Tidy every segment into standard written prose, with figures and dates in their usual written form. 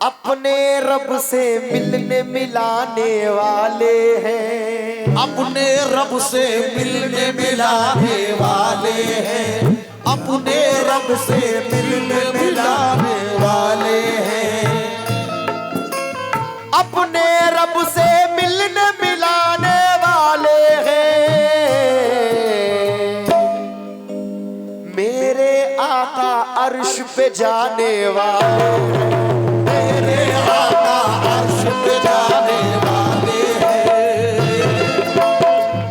अपने रब से मिलने मिलाने वाले हैं, अपने रब से मिलने मिलाने वाले हैं, अपने रब से मिलने मिलाने वाले हैं, अपने रब से मिलने मिलाने वाले हैं। मेरे आका अर्श पे जाने वाले, मेरे आका अर्श पे जाने वाले हैं,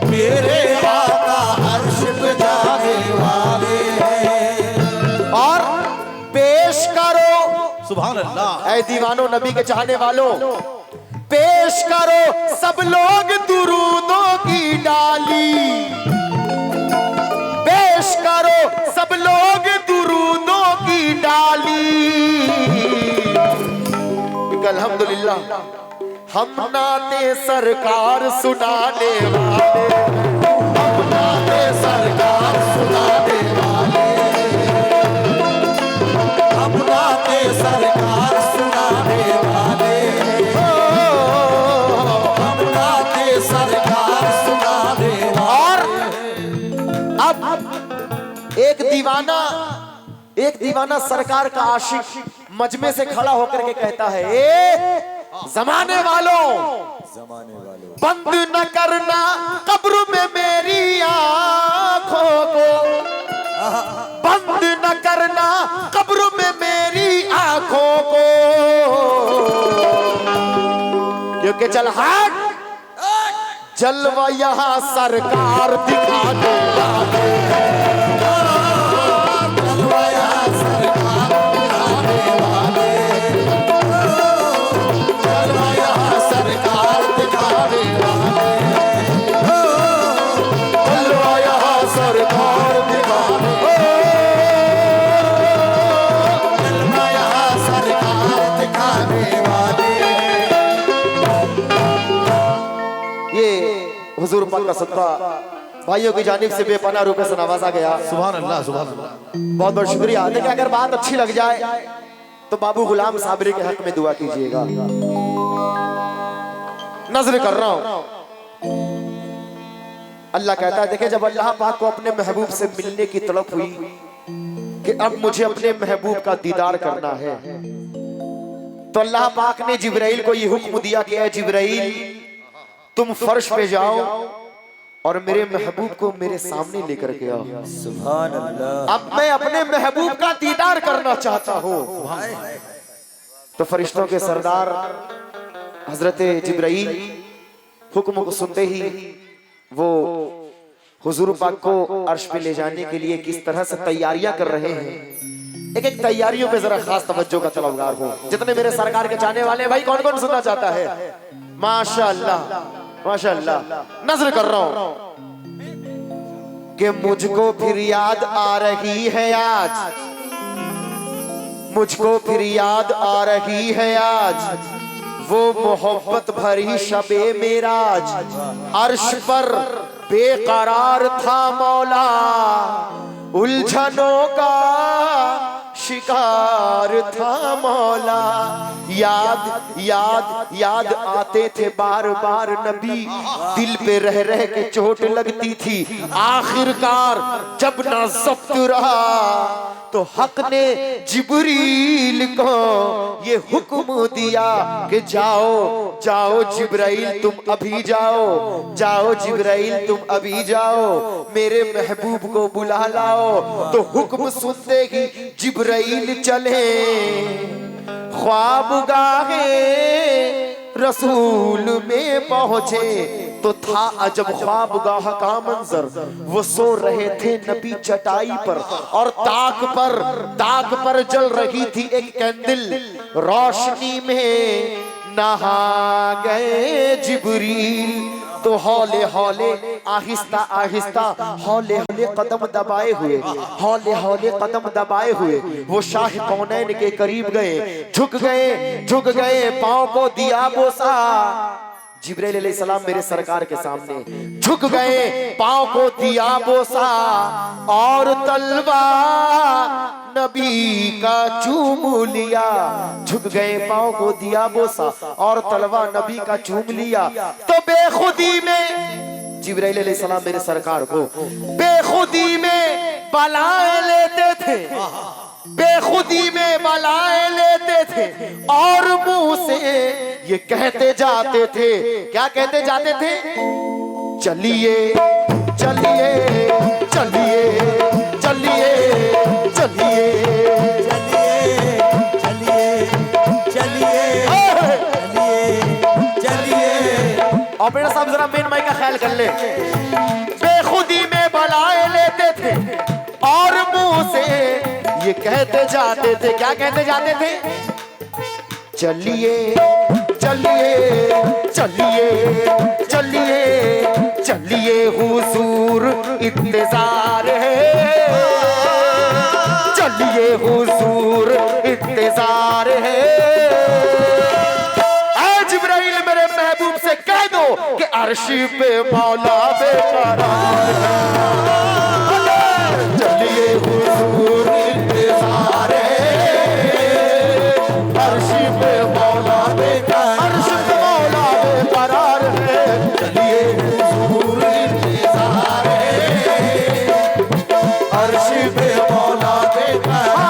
मेरे आका अर्श पे जाने वाले हैं। और पेश करो सुभान अल्लाह। ऐ दीवानो नबी के चाहने वालों, पेश करो सब लोग दुरूदों की डाली, पेश करो सब लोग दुरूदों की डाली। अल्हम्दुलिल्लाह हम नाते सरकार सुनाने वाले, हम नाते सरकार सुनाने वाले, हम नाते सरकार सुनाने वाले, हम नाते सरकार सुनाने वाले। और अब एक दीवाना सरकार का आशिक मजमे से खड़ा होकर के कहता है, ए जमाने वालों, बंद न करना कब्र में मेरी आंखों को, बंद न करना कब्र में मेरी आंखों को, क्योंकि चल हट जलवा यहाँ सरकार दिखा दे, हुजूर पाक का सदका भाइयों की जानिब से बेपनाह रुपए से नवाजा गया। सुभान अल्लाह, सुभान अल्लाह। बहुत बहुत शुक्रिया। देखिए अगर बात अच्छी लग जाए तो बाबू गुलाम साबरी के हक में दुआ कीजिएगा। नजर कर रहा हूं, अल्लाह कहता है, देखिए जब अल्लाह पाक को अपने महबूब से मिलने की तड़प हुई कि अब मुझे अपने महबूब का दीदार करना है, तो अल्लाह पाक ने जिब्राइल को यह हुक्म दिया कि ऐ जिब्राइल तुम फर्श पे जाओ और मेरे महबूब को मेरे सामने लेकर के आओ। सुभान अल्लाह। अब मैं अपने महबूब का दीदार करना चाहता हूँ। तो फरिश्तों के सरदार हजरत जिब्राइल हुक्म को सुनते ही वो हुजूर पाक को अर्श पे ले जाने के लिए किस तरह से तैयारियां कर रहे हैं, एक एक तैयारियों पे जरा खास तवज्जो का तलबगार हो। जितने मेरे सरकार के चाहने वाले भाई, कौन कौन सुनना चाहता है? माशाअल्लाह माशाअल्लाह। नजर कर रहा हूं कि मुझको फिर याद आ रही है आज, मुझको फिर याद आ रही है आज वो मोहब्बत भरी शबे मेराज। अर्श पर बेकरार था मौला, उलझनों का शिकार था मौला। याद याद याद आते थे बार बार नबी, दिल पे रह रह के चोट लगती थी। आखिरकार जब ना ज़ब्त रहा तो हक ने जिब्रील को ये हुक्म दिया कि जाओ जाओ जिब्राइल तुम अभी जाओ, जाओ जिब्राइल तुम अभी जाओ, मेरे महबूब को बुला लाओ। तो हुक्म सुनते ही जिब्राइल चले ख्वाबगाहे रसूल में पहुंचे। तो था अजब ख्वाबगाह का मंजर, वो सो रहे थे नबी चटाई पर और ताक पर जल रही थी एक कैंडल। रोशनी में नहा गए जिब्रील। तो हौले हौले आहिस्ता आहिस्ता हौले हौले कदम दबाए हुए, हौले हौले कदम दबाए हुए वो शाह कौनैन के करीब गए, झुक गए पाँव को दिया बोसा। जिब्राइल अलैहिस्सलाम मेरे सरकार के सामने झुक गए, पांव को दिया बोसा और तलवा नबी का चूम लिया। झुक गए, पांव को दिया बोसा और तलवा नबी का चूम लिया। तो बेखुदी में जिब्राइल अलैहिस्सलाम मेरे सरकार को बेखुदी में बलाएं लेते थे, बेखुदी में बलाएं लेते थे और मुंह से ये कहते जाते थे। क्या कहते जाते थे? चलिए चलिए चलिए चलिए चलिए ऑपरेटर साहब जरा मेन माइक का ख्याल कर ले। बेखुदी में बलाएं लेते थे और मुंह से ये कहते जाते थे। क्या कहते जाते थे? चलिए चलिए चलिए चलिए चलिए हुजूर इंतजार है, चलिए हुजूर इंतजार है। आज जिब्राइल मेरे महबूब से कह दो कि अर्शी पे मौला बेकरार है, चलिए हुजूर इंतजार है, अर्शी पे मौला बेकरार, अर्शी पे मौला बेकरार है, चलिए हुजूर इंतजार है, अर्शी पे मौला बेकरार,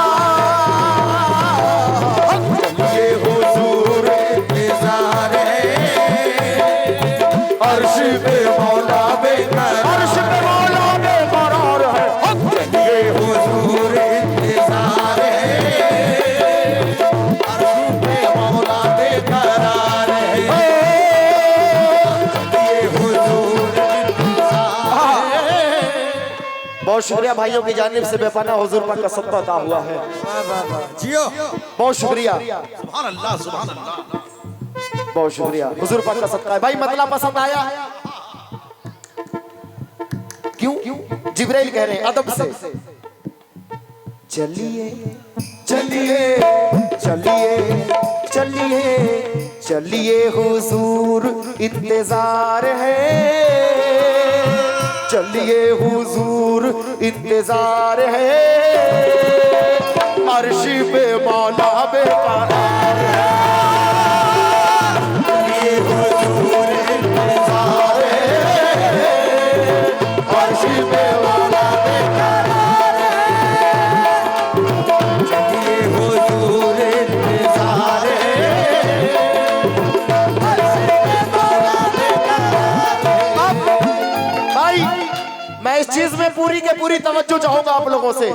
चलिए हुजूर इंतजार है, अर्शी पे मौला बेकरार, अर्शी पे मौला बेकरार है, चलिए हुजूर इंतजार है, अर्शी पे मौला बेकरार है, चलिए हुजूर इंतजार है। बहुत शुक्रिया भाइयों की जानिब से बेपनाह हुजूर पाक का सदका अता हुआ है। जियो बहुत शुक्रिया, सुभान अल्लाह सुभान अल्लाह। बहुत शुक्रिया, हुजूर पाक का सदका है। भाई मतलब पसंद आया? क्यों? जिब्राइल कह रहे हैं अदब से, चलिए चलिए चलिए चलिए चलिए हुजूर इंतजार है, चलिए हुजूर इंतजार है, अर्शी पे मौला बेकरार है, चलिए हुजूर इंतजार है, अर्शी पे मौला बेकरार है, चलिए हुजूर इंतजार है, अर्शी पे मौला बेकरार है। भाई मैं इस चीज में पूरी के पूरी तवज्जो चाहूंगा आप लोगों से।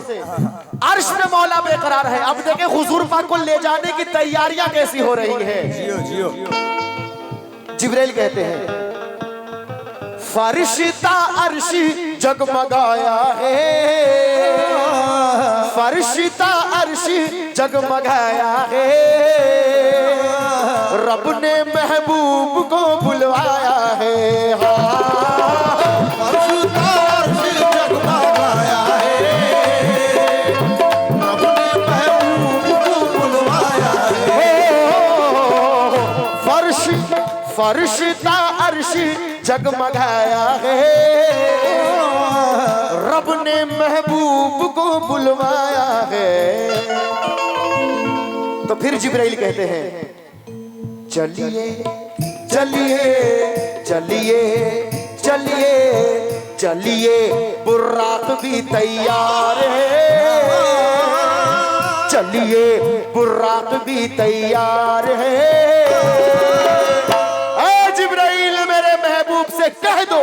अर्श पे मौला बेकरार है। अब देखें हुजूर पाक को ले जाने की तैयारियां कैसी हो रही है। जियो जियो जिब्राइल कहते हैं फरिश्ता अर्शी जगमगाया है, फरिश्ता अर्शी जगमगाया है, रब ने महबूब को बुलवाया है। फरिश्ता अर्शी जगमगाया है, रब ने महबूब को बुलवाया है। फरिश्ता अर्शी जगमगाया है, रब ने महबूब को बुलवाया है। तो फिर जिब्राइल कहते हैं चलिए चलिए चलिए चलिए चलिए बुर्राक भी तैयार है, चलिए बुर्राक भी तैयार है। जिब्राइल मेरे महबूब से कह दो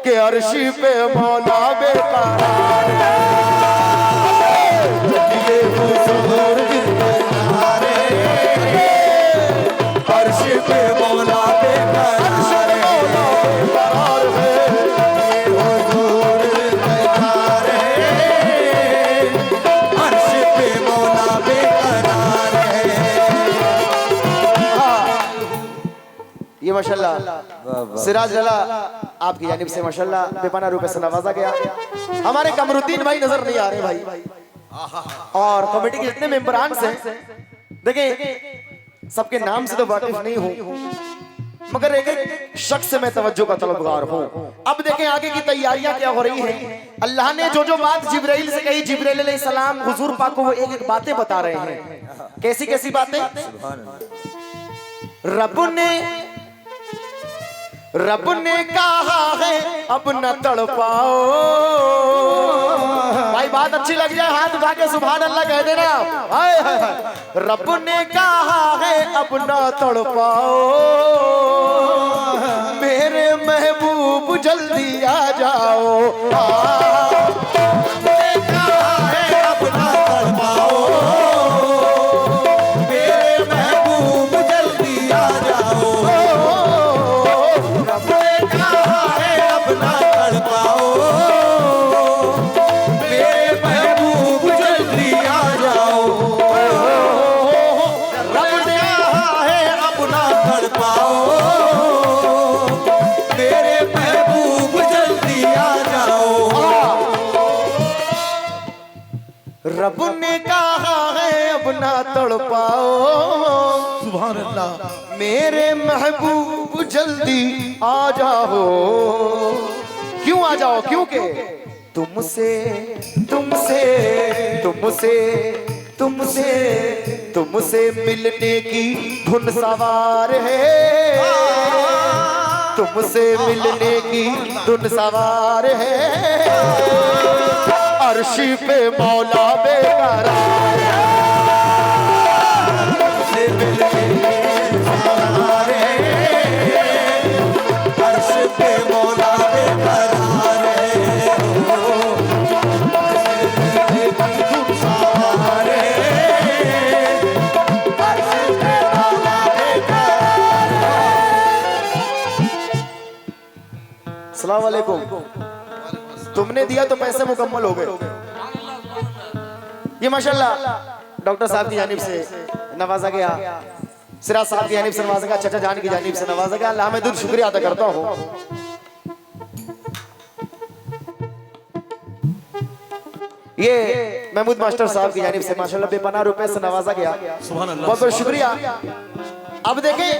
कि अर्शी पे मौला बेकरार है, चलिए हुजूर इंतजार है, अर्शी पे मौला बेकरार है, हुजूर इंतजार है, अर्शी पे मौला बेकरार है। ये माशाल्लाह सिराज लला आपकी जानिब से माशाल्लाह बेपनाह रुपए से नवाजा गया। हमारे कमरुद्दीन भाई नजर नहीं आ रहे भाई, और कमेटी के जितने मेंबरान हैं देखिए सबके नाम से तो वाकिफ नहीं हूं, मगर एक शख्स से मैं तवज्जो का तलबगार हूँ। अब देखें आगे की तैयारियां क्या हो रही हैं। अल्लाह ने जो जो बात जिब्राइल से कही, जिब्राइल अलैहिस्सलाम हुजूर पाक को वो एक एक बातें बता रहे हैं। कैसी कैसी बातें? रब ने कहा है अब न तड़पाओ। भाई बात अच्छी लग जाए हाथ उठा के सुभान अल्लाह कह देना। हाय हाय हाय। रब ने कहा है अब न तड़पाओ, मेरे महबूब जल्दी आ जाओ। रब ने कहा है अब ना तड़पाओ, सुभान अल्लाह, मेरे महबूब जल्दी आ जाओ। क्यों आ जाओ? क्योंकि तुमसे तुमसे तुमसे तुमसे तुमसे मिलने की धुन सवार है, तुमसे मिलने की धुन सवार है। अर्शी पे मौला बेकरार है, तुमसे मिलने की सवार है। अर्श पे मौला बेकरार है, तुमसे मिलने की धुन सवार है। अर्श पे मौला बेकरार है। अस्सलाम वालेकुम। तुमने दिया तो पैसे मुकम्मल हो गए। ये माशाल्लाह डॉक्टर साहब की जानिब से नवाजा गया, सिराज साहब की जानिब से नवाजा गया, चचा जान की जानिब से नवाजा गया। अल्लाह मैं दिल शुक्रिया अदा करता हूँ। ये महमूद मास्टर साहब की जानिब से माशाल्लाह बेपनाह रुपए से नवाजा गया, बहुत बहुत शुक्रिया। अब देखें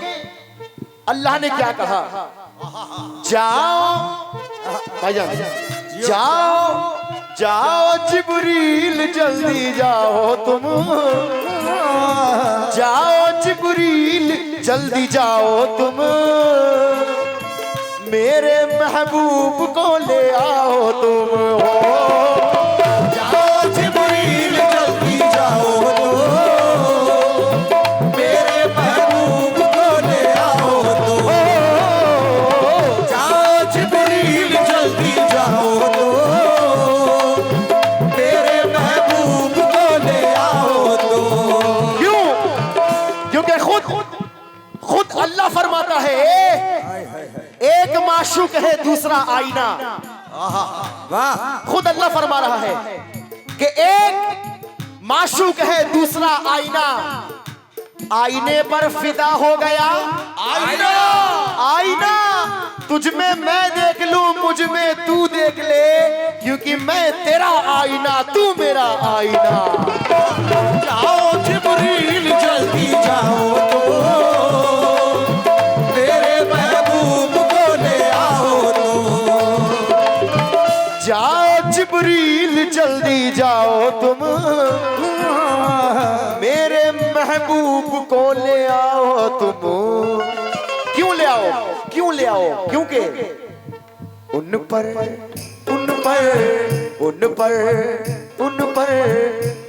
अल्लाह ने क्या कहा, जाओ भाईजान, जाओ जाओ जिब्रील जल्दी जाओ तुम, जाओ जिब्रील जल्दी जाओ तुम, मेरे महबूब को ले आओ तुम। हो जाओ जिब्रील जल्दी जाओ तुम, मेरे महबूब को ले आओ तुम। जाओ जिब्रील जल्दी जाओ अल्लाह फरमाता है एक माशूक है दूसरा आईना। खुद अल्लाह फरमा रहा है कि एक माशूक है दूसरा आईना, आईने पर फिदा हो गया आईना। आईना तुझ में मैं देख लूं, मुझ में तू देख ले, क्योंकि मैं तेरा आईना तू मेरा आईना। जाओ जिब्रील जल्दी जाओ तो, जाओ जिब्रील जल्दी जाओ तुम, मेरे महबूब को ले आओ तुम। क्यों ले आओ? क्यों ले आओ? क्योंकि उन पर उन पर उन पर उन पर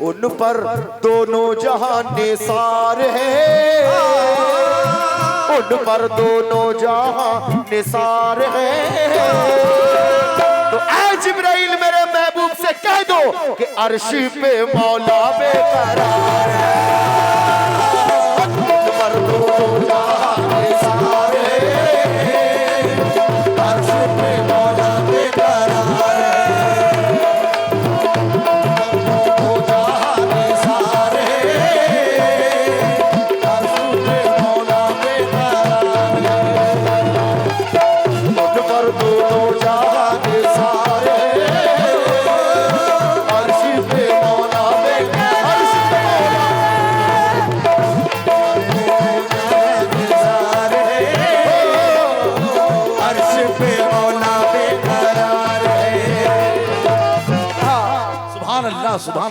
उन पर दोनों जहां निसार है, उन पर दोनों जहां निसार है। तो ऐ जिब्राइल मेरे महबूब से कह दो कि अर्शी पे मौला बेकरार है, उन पर दोनों जहां निसार है, अर्शी पे मौला बेकरार है, दोनों जहां निसार है, अर्शी पे मौला बेकरार है, उन पर दोनों जहां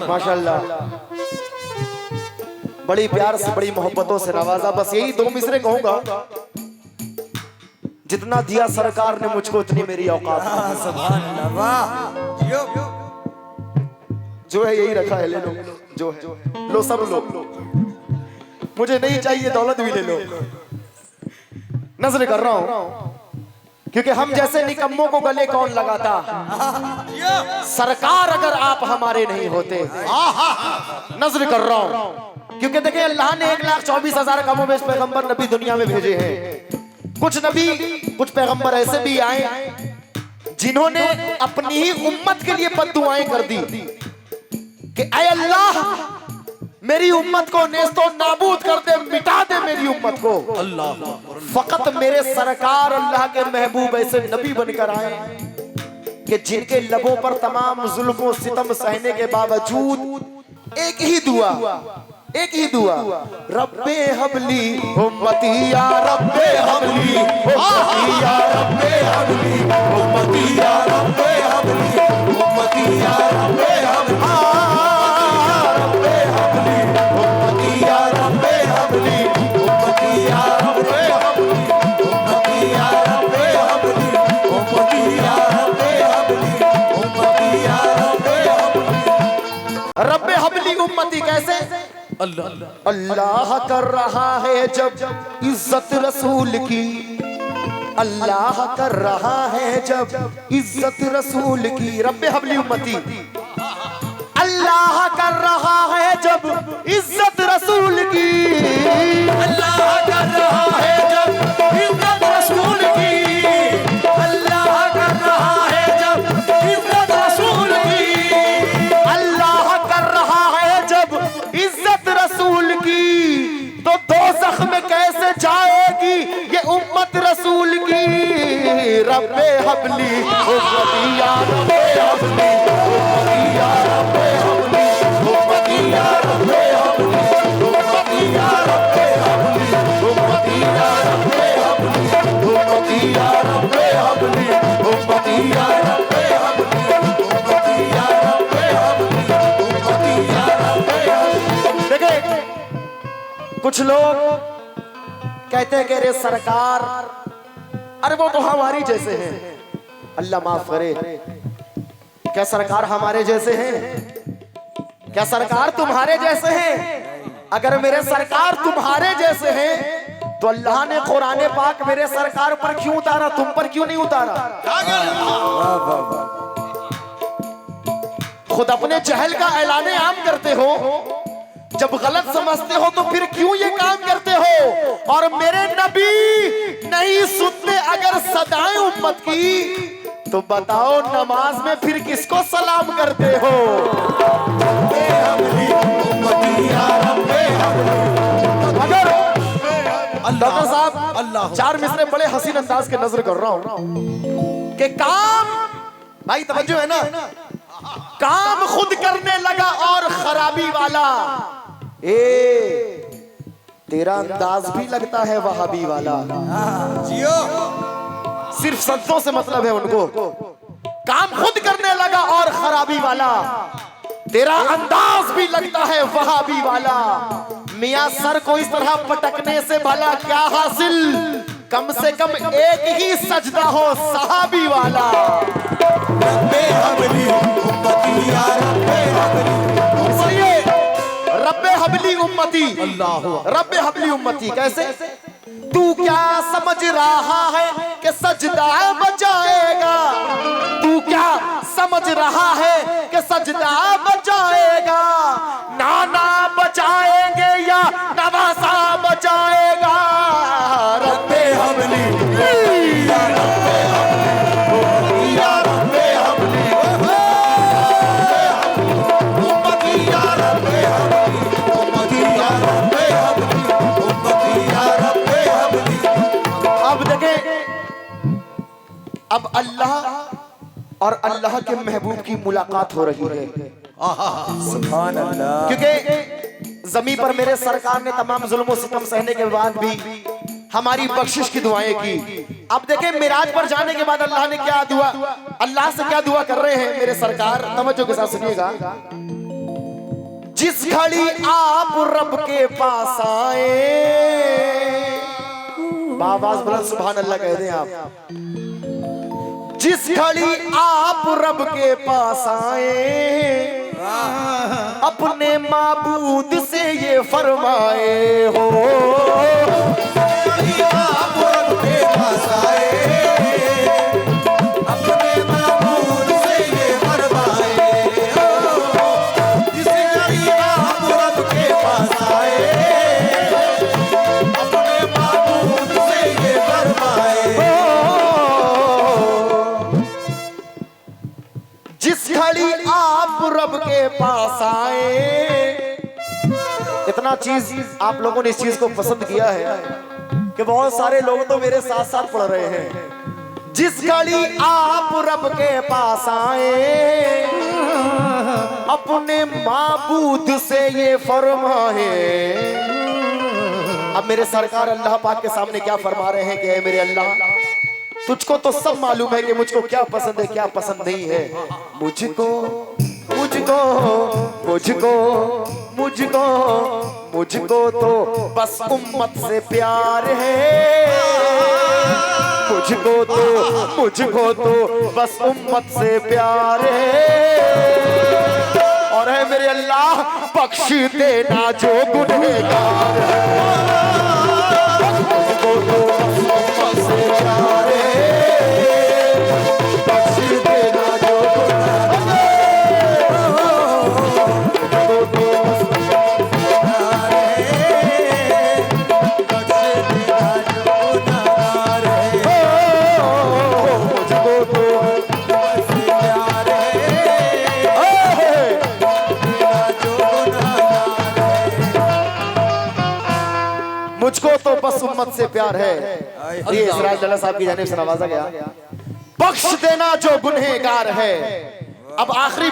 माशाल्लाह, बड़ी प्यार से बड़ी मोहब्बतों से नवाजा। बस यही दो मिसरे कहूंगा, जितना दिया सरकार ने मुझको उतनी मेरी औकात। जो है यही रखा है, ले लो जो है, लो सब लो, मुझे नहीं चाहिए दौलत भी ले लो। नजर कर रहा हूं क्योंकि हम जैसे निकम्मों को गले कौन लगाता। सरकार अगर आप हमारे नहीं होते। नजर कर रहा हूं क्योंकि देखिए अल्लाह ने 1,24,000 कमोबेश पैगंबर नबी दुनिया में भेजे हैं। कुछ नबी कुछ पैगंबर ऐसे भी आए जिन्होंने अपनी ही उम्मत के लिए बद्दुआएं कर दी कि ऐ अल्लाह मेरी उम्मत को नेस्तो नाबूद कर दे, मिटा दे मेरी उम्मत को। अल्लाह फकत मेरे सरकार अल्लाह के महबूब ऐसे नबी बनकर आए कि जिनके लबों पर तमाम जुल्म और सितम सहने के बावजूद एक ही दुआ, रब्बे हबली उम्मती या रब्बे हबली उम्मती या रब्बे हबली उम्मती या रब्बे हबली उम्मती या रब्बे हबली रब्बे हबली उम्मती या रब्बे हबली उम्मती या रब्बे हबली उम्मती या रब्बे हबली उम्मती या रब्बे हबली उम्मती या रब्बे हबली। रब्बे हबली उम्मती कैसे? अल्लाह कर रहा है जब इज्जत रसूल की, अल्लाह कर रहा है जब इज्जत रसूल की। रब्बे हबली उम्मती, अल्लाह कर रहा है जब इज्जत रसूल की, अल्लाह कर रहा है जब इज्जत रसूल की, अल्लाह कर रहा है जब इज्जत रसूल की, अल्लाह कर रहा है जब इज्जत रसूल की। तो दोज़ख में कैसे जाएगी ये उम्मत रसूल की। रब्बे हबली उम्मती या रब्बे हबली उम्मती या रब्बे हबली उम्मती या रब्बे हबली उम्मती या रब्बे हबली उम्मती या रब्बे हबली उम्मती या रब्बे हबली उम्मती या रब्बे हबली उम्मती या रब्बे हबली उम्मती या रब्बे हबली। देखिए कुछ लोग कहते हैं कि रे सरकार, अरे वो तो हमारी जैसे हैं। अल्लाह माफ करे, क्या सरकार हमारे जैसे हैं? क्या सरकार तुम्हारे जैसे हैं? अगर मेरे सरकार तुम्हारे जैसे हैं तो अल्लाह ने कुरान पाक मेरे सरकार पर क्यों उतारा, तुम पर क्यों नहीं उतारा? खुद अपने जहल का ऐलान आम करते हो, जब गलत समझते हो तो फिर क्यों ये काम करते हो? और मेरे नबी नहीं सुनते अगर सदाएं उम्मत की, तो बताओ नमाज में फिर किसको सलाम करते हो? अगर डॉक्टर साहब अल्लाह चार मिसरे बड़े हसीन अंदाज के नजर कर रहा हूं कि काम, भाई तवज्जो है ना, काम खुद करने लगा और खराबी वाला। तेरा अंदाज भी लगता है वहाबी वाला। सिर्फ संतों से मतलब है उनको। काम खुद करने लगा और खराबी वाला, तेरा अंदाज भी लगता है वहाबी वाला। मियां सर को इस तरह पटकने से भला क्या हासिल, कम से कम एक ही सजदा हो सहाबी वाला। रब्बे हबली उम्मती या रब्बे हबली, रब्बे हबली उम्मती, रब्बे हबली उम्मती कैसे? तू क्या समझ रहा है कि सजदा बचाएगा? तू क्या समझ रहा है कि सजदा बचाएगा? नाना बचाएंगे या नवासा बचाएगा? रब्बे हबली या रब्बे हबली या रब्बे हबली उम्मती या रब्बे हबली उम्मती या रब्बे हबली उम्मती या रब्बे हबली। अब देखें, अब अल्लाह और अल्लाह के महबूब की मुलाकात हो रही है। सुभान अल्लाह। क्योंकि जमीन पर मेरे सरकार ने तमाम जुल्म और सितम सहने के बाद भी हमारी बख्शिश की दुआएं की। अब देखें मिराज पर जाने के बाद अल्लाह ने क्या दुआ, अल्लाह से क्या दुआ कर रहे हैं मेरे सरकार, तवज्जो के साथ सुनिएगा। जिस घड़ी आप रब के पास आए, आवाज बुलंद सुभान अल्लाह कह दें आप। जिस घड़ी आप रब के पास आए, अपने माबूद से ये फरमाए हो, आप रब के पास आए, अपने माबूद से ये फरमाए हो। जिस घड़ी आप रब के पास आए, अपने माबूद से ये फरमाए हो। जिस घड़ी आप रब के पास आए। इतना चीज आप लोगों ने इस चीज को पसंद किया है कि बहुत सारे लोग तो मेरे साथ साथ पढ़ रहे हैं। जिस घड़ी आप रब के पास आए, अपने माबूद से ये फरमाए। अब मेरे सरकार अल्लाह पाक के सामने क्या फरमा रहे हैं कि ऐ मेरे अल्लाह, तुझको तो सब मालूम है कि मुझको क्या पसंद है क्या पसंद नहीं है। मुझको मुझको मुझको मुझको मुझको तो बस उम्मत से प्यार है। मुझको तो बस उम्मत से प्यार है। और है मेरे अल्लाह, बख्श देना जो गुनहगार है। मुझको तो बस उम्मत से प्यार है। बख्श देना जो गुनहगार है। मुझको तो बस उम्मत से प्यार है। बख्श देना जो गुनहगार है। मुझको तो बस प्यार है। मुझको तो बस उम्मत से प्यार है। ये इसराइल जल्ला साहब की जानिब से नवाजा गया। बख्श देना जो गुनहगार है। अब आखिरी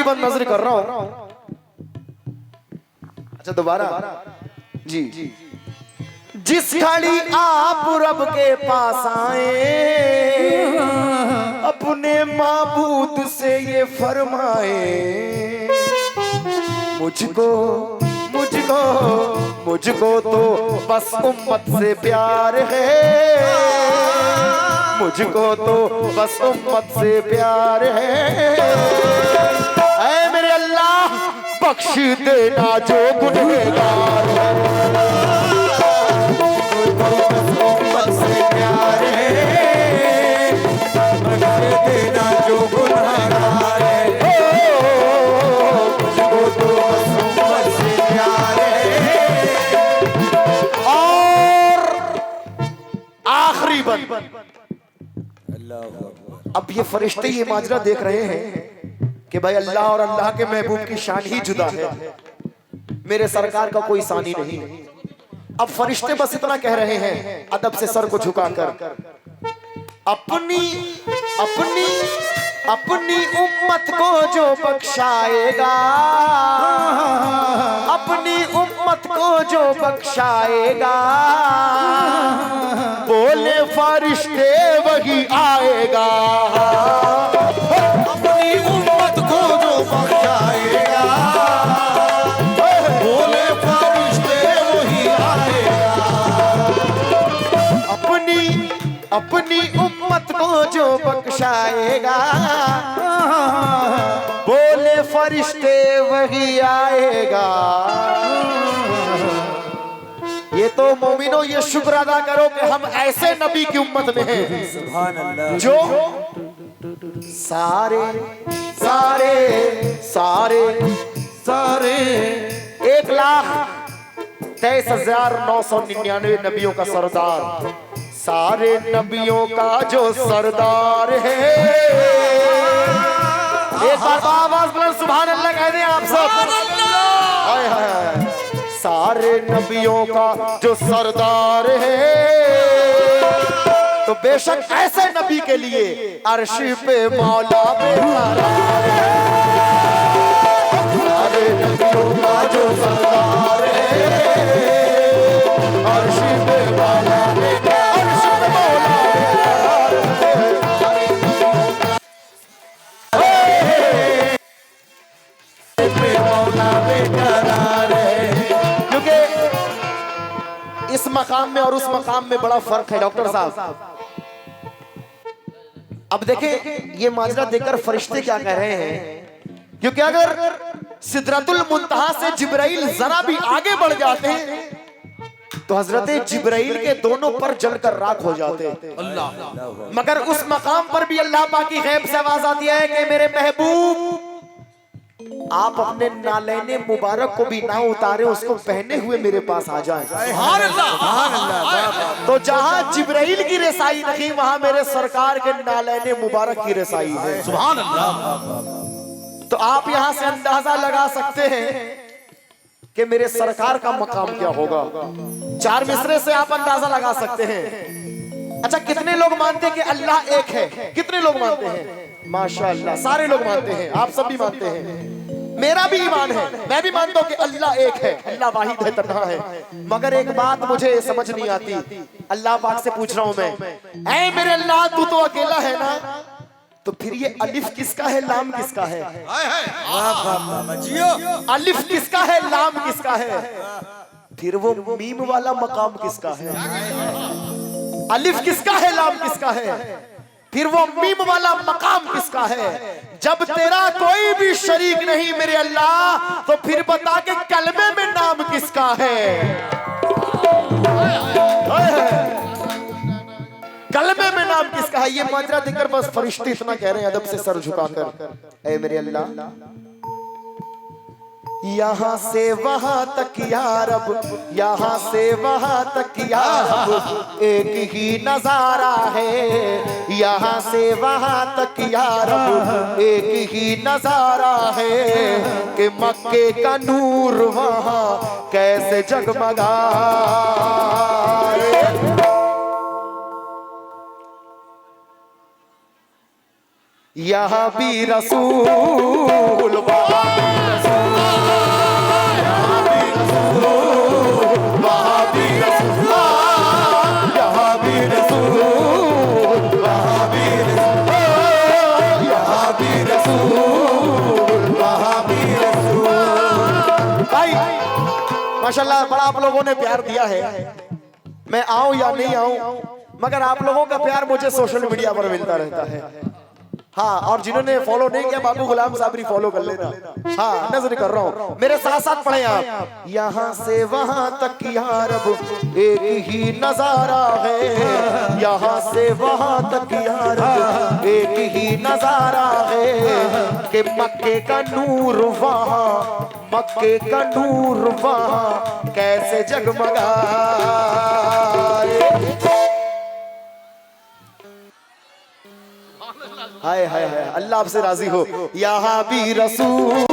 बंद नजर कर रहा हूं। अच्छा दोबारा जी। जिस घड़ी आप रब के पास आए, अपने माबूद से ये फरमाए। मुझको मुझको मुझको तो बस उम्मत से प्यार है। मुझको तो बस उम्मत से प्यार है। ऐ मेरे अल्लाह, बख्श देना जो गुनहगार है। मुझको तो बस उम्मत से प्यार है। बख्श देना जो गुनहगार है। आखिरी बंद। अब ये फरिश्ते ये माजरा देख रहे हैं कि भाई अल्लाह और अल्लाह के महबूब की शान ही जुदा है, मेरे सरकार का कोई सानी नहीं। अब फरिश्ते बस इतना कह रहे हैं अदब से सर को झुकाकर, अपनी अपनी अपनी उम्मत को जो बख्शाएगा, अपनी उम्मत को जो बख्शाएगा, बोले फरिश्ते वही आएगा। अपनी उम्मत को जो बख्शाएगा, बोले फरिश्ते वही आएगा। अपनी उम्मत को जो बख्शाएगा, बोले फरिश्ते वही आएगा। ये तो मोमिनो ये शुक्र अदा करो कि हम ऐसे नबी की उम्मत में हैं। सुभान अल्लाह। जो सारे सारे सारे सारे 1,23,999 नबियों का सरदार, सारे नबियों का जो सरदार है। एक बार आवाज बुलंद सुभान अल्लाह कह दें आप सब। हाय हाय। सारे नबियों का जो सरदार है, तो बेशक ऐसे नबी के लिए अर्श पे मौला बेकरार है। सारे नबियों का जो सरदार है, अर्श पे मौला बेकरार है। मकाम में और उस मकाम में बड़ा फर्क है डॉक्टर साहब। अब देखें ये माजरा देखकर फरिश्ते क्या कह रहे हैं, क्योंकि अगर सिदरतुल मुंतहा से जिब्राइल जरा भी आगे बढ़ जाते तो हजरत जिब्राइल के दोनों पर जलकर राख हो जाते। अल्लाह। मगर उस मकाम पर भी अल्लाह पाक की गैब से आवाज आती है कि मेरे महबूब आप अपने नालैने मुबारक को भी ना उतारे, उसको पहने हुए मेरे पास आ जाएं। सुभान अल्लाह, सुभान अल्लाह। तो जहां जिब्राइल की रसाई नहीं वहां मेरे सरकार के नालैने मुबारक की रसाई है। सुभान अल्लाह। तो आप यहां से अंदाजा लगा सकते हैं कि मेरे सरकार का मकाम क्या होगा। 4 मिसरे से आप अंदाजा लगा सकते हैं। अच्छा, कितने लोग मानते हैं कि अल्लाह एक है? कितने लोग मानते हैं? माशाअल्लाह, सारे लोग मानते हैं, आप सब भी मानते हैं। मेरा भी ईमान है, मैं भी मानता हूं कि अल्लाह एक है, अल्लाह वाहिद है, तन्हा है। मगर एक बात मुझे समझ नहीं आती, अल्लाह पाक से पूछ रहा हूं मैं, ऐ मेरे अल्लाह तू तो अकेला है ना, तो फिर ये अलिफ किसका है, लाम किसका है? अलिफ किसका है, लाम किसका है? फिर वो मीम वाला मकाम किसका है? अलिफ किसका है, लाम किसका है? फिर वो मीम वाला मकाम किसका है? जब तेरा कोई भी शरीक नहीं मेरे अल्लाह, तो फिर बता के कलमे में नाम किसका है? कलमे में नाम किसका है? ये माजरा देखकर बस फरिश्ते इतना कह रहे हैं अदब से सर झुकाकर, ऐ मेरे अल्लाह यहाँ से वहां तक या रब, यहाँ से वहां तक या रब एक ही नजारा है। यहाँ से वहां तक या रब एक ही नजारा है कि मक्के का नूर वहां कैसे जगमगा। यहाँ भी रसूल, माशाल्लाह बड़ा आप लोगों ने प्यार दिया है। मैं आऊं या नहीं आऊं, मगर आप लोगों का प्यार मुझे सोशल मीडिया पर मिलता रहता है। हाँ, और जिन्होंने फॉलो नहीं किया बाबू गुलाम साबरी फॉलो कर लेना। हाँ, नजर कर रहा हूँ, मेरे साथ साथ पढ़े आप। यहाँ से वहां तक या रब एक ही नजारा है। यहाँ से वहां तक या रब एक ही नजारा है कि मक्के का नूर वहां, मक्के का नूर वहां कैसे जगमगा। हाय हाय हाय, अल्लाह आपसे राजी हो। यहाँ भी रसूल,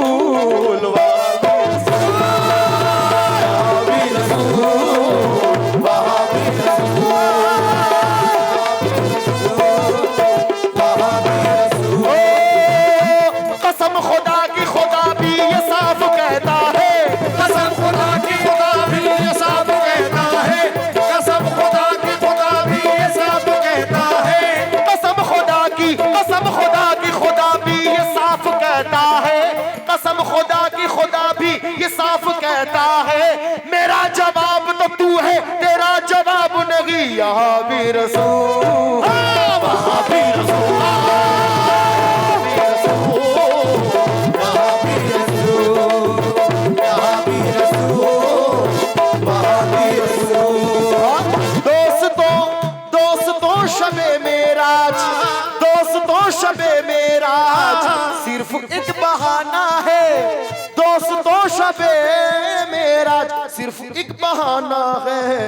कसम खुदा की खुदा भी ये साफ कहता है, कसम खुदा की खुदा भी ये साफ कहता है, कसम खुदा की खुदा भी ये साफ कहता है, कसम खुदा की खुदा भी ये साफ कहता है, कसम खुदा की खुदा भी ये साफ कहता है। मेरा जवाब तो तू है, तेरा जवाब नहीं। यहाँ भी रसूल, वहाँ भी रसूल, शबे मेराज, दोस्तों शबे मेराज सिर्फ एक बहाना है। दोस्तों शबे मेराज सिर्फ एक बहाना है।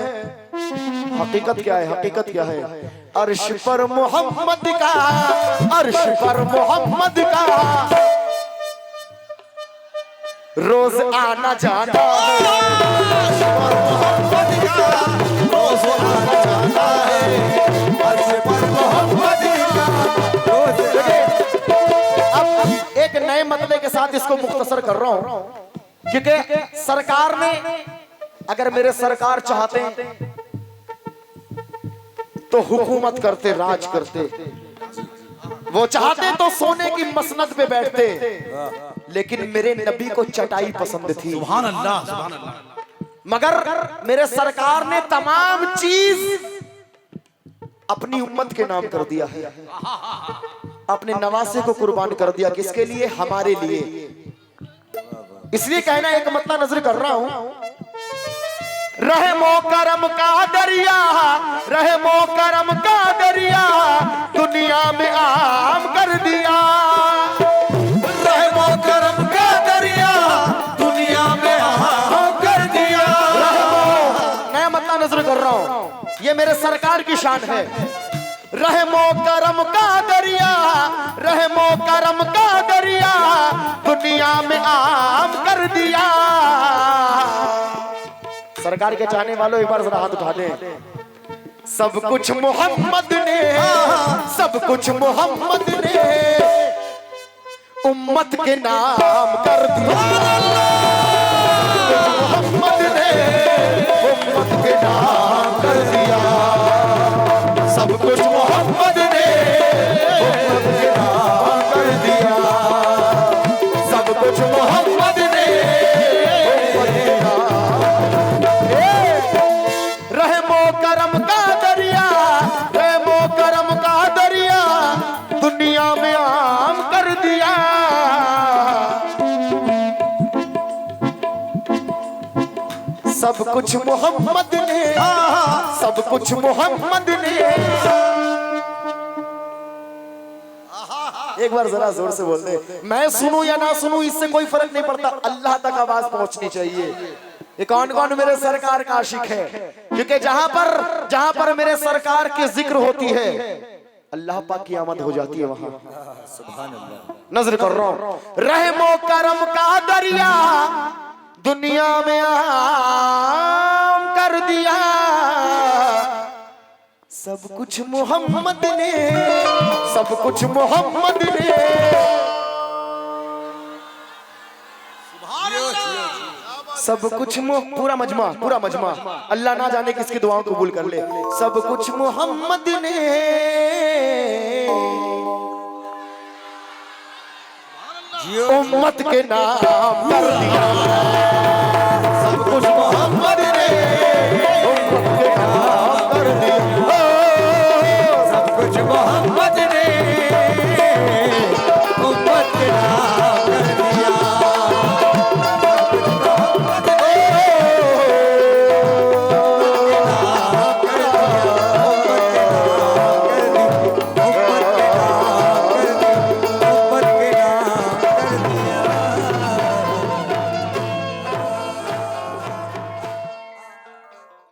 हकीकत क्या है? हकीकत क्या है? अर्श पर मोहम्मद का, अर्श पर मोहम्मद का रोज आना जाना है। अर्श पर मोहम्मद का रोज आना जाना है। अब एक नए मतले के साथ इसको मुख्तसर कर रहा हूं, क्योंकि सरकार ने, अगर मेरे सरकार चाहते तो हुकूमत करते, राज करते। वो चाहते तो सोने की मसनद पे बैठते, लेकिन मेरे नबी को चटाई पसंद थी। सुभान अल्लाह, सुभान अल्लाह। मगर मेरे सरकार ने तमाम चीज अपनी उम्मत के नाम कर दिया है। अपने नवासे को कुर्बान कर दिया, किसके लिए? हमारे लिए। इसलिए कहना एक मतलब नजर कर रहा हूं, रहमो करम का दरिया, रहमो करम का दरिया दुनिया में आम कर दिया। रहमो करम का दरिया दुनिया में आम कर दिया। नया मतलब नजर कर रहा हूं, ये मेरे सरकार की शान है। रहमो करम का दरिया, रहमो करम का दरिया दुनिया में आम कर दिया। सरकार के चाहने वालों एक बार जरा हाथ उठा दें। सब कुछ मोहम्मद ने, सब कुछ मोहम्मद ने उम्मत के नाम कर दिया। मोहम्मद ने उम्मत के नाम कर दिया। सब कुछ मोहम्मद ने उम्मत के नाम कर दिया। सब कुछ मोहम्मद ने उम्मत के नाम। रहमो करम का दरिया, रहमो करम का दरिया दुनिया में आम कर दिया। सब कुछ मोहम्मद ने, सब कुछ मोहम्मद ने। एक बार जरा जोर से बोल दे। मैं सुनूं या ना सुनूं इससे कोई फर्क नहीं पड़ता, अल्लाह तक आवाज पहुंचनी चाहिए। ये कौन कौन मेरे सरकार का आशिक है? क्योंकि जहां पर मेरे सरकार की जिक्र होती है अल्लाह पाक की आमद हो जाती है वहां। सुभान अल्लाह। नजर कर रहा हूं, रहमो करम का दरिया दुनिया में आम कर दिया। सब कुछ मोहम्मद ने, सब कुछ मोहम्मद ने। सब कुछ पूरा मजमा अल्लाह ना जाने किसकी दुआओं को कबूल कर ले। सब कुछ मोहम्मद ने उम्मत के नाम कर दिया।